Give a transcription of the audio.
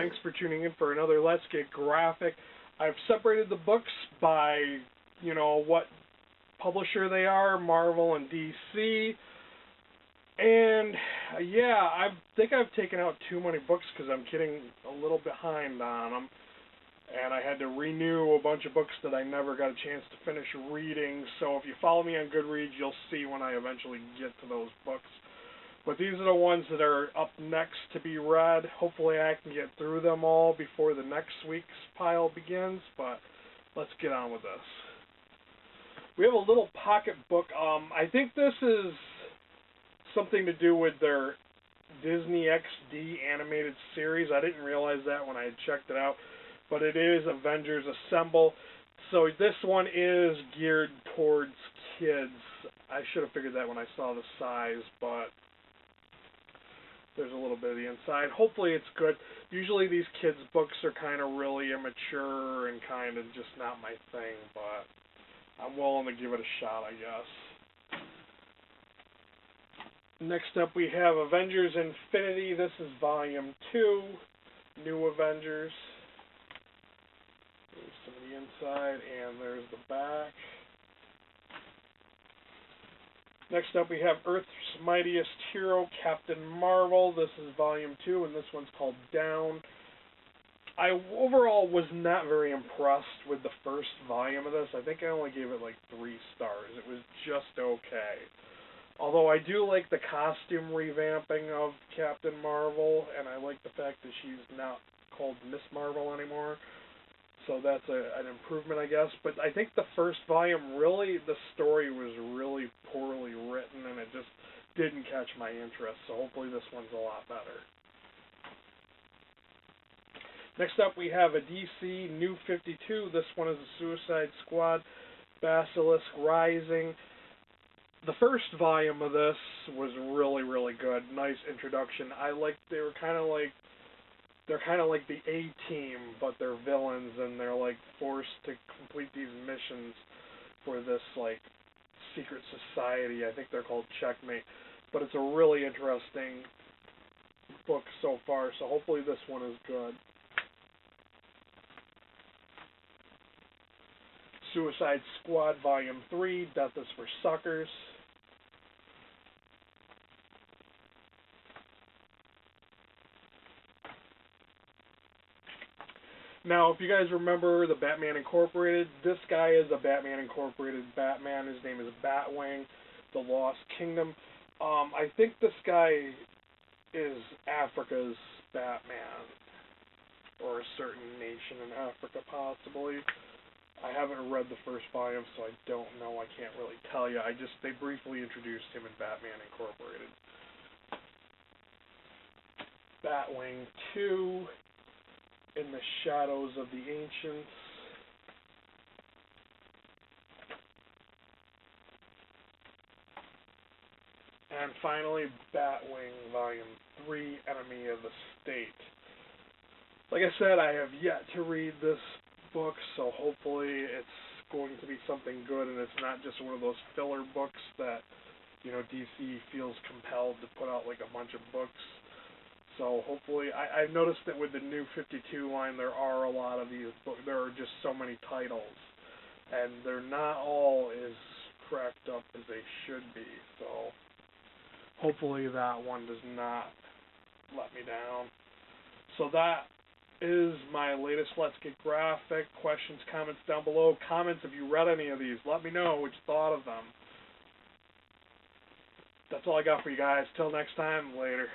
Thanks for tuning in for another Let's Get Graphic. I've separated the books by, what publisher they are, Marvel and DC. And, I think I've taken out too many books because I'm getting a little behind on them. And I had to renew a bunch of books that I never got a chance to finish reading. So if you follow me on Goodreads, you'll see when I eventually get to those books. But these are the ones that are up next to be read. Hopefully I can get through them all before the next week's pile begins, but let's get on with this. We have a little pocket book. I think this is something to do with their Disney XD animated series. I didn't realize that when I had checked it out, but it is Avengers Assemble. So this one is geared towards kids. I should have figured that when I saw the size, but there's a little bit of the inside. Hopefully it's good. Usually these kids' books are kind of really immature and kind of just not my thing, but I'm willing to give it a shot, I guess. Next up we have Avengers Infinity. This is Volume 2, New Avengers. There's some of the inside, and there's the back. Next up we have Earth's Mightiest Hero, Captain Marvel. This is Volume 2, and this one's called Down. I overall was not very impressed with the first volume of this. I think I only gave it like 3 stars. It was just okay. Although I do like the costume revamping of Captain Marvel, and I like the fact that she's not called Miss Marvel anymore. So that's an improvement, I guess. But I think the first volume, really, the story was really poorly written, and it just didn't catch my interest. So hopefully this one's a lot better. Next up, we have a DC New 52. This one is a Suicide Squad, Basilisk Rising. The first volume of this was really, really good. Nice introduction. They're kind of like the A-Team, but they're villains, and they're like forced to complete these missions for this like secret society. I think they're called Checkmate. But it's a really interesting book so far, so hopefully this one is good. Suicide Squad Volume 3, Death is for Suckers. Now, if you guys remember the Batman Incorporated, this guy is a Batman Incorporated Batman. His name is Batwing, the Lost Kingdom. I think this guy is Africa's Batman, or a certain nation in Africa, possibly. I haven't read the first volume, so I don't know. I can't really tell you. They briefly introduced him in Batman Incorporated. Batwing 2. In the Shadows of the Ancients. And finally, Batwing Volume 3, Enemy of the State. Like I said, I have yet to read this book, so hopefully it's going to be something good, and it's not just one of those filler books that, DC feels compelled to put out like a bunch of books. So hopefully, I've noticed that with the New 52 line, there are a lot of these books. There are just so many titles, and they're not all as cracked up as they should be. So hopefully that one does not let me down. So that is my latest Let's Get Graphic. Questions, comments down below. Comments if you read any of these. Let me know what you thought of them. That's all I got for you guys. Till next time, later.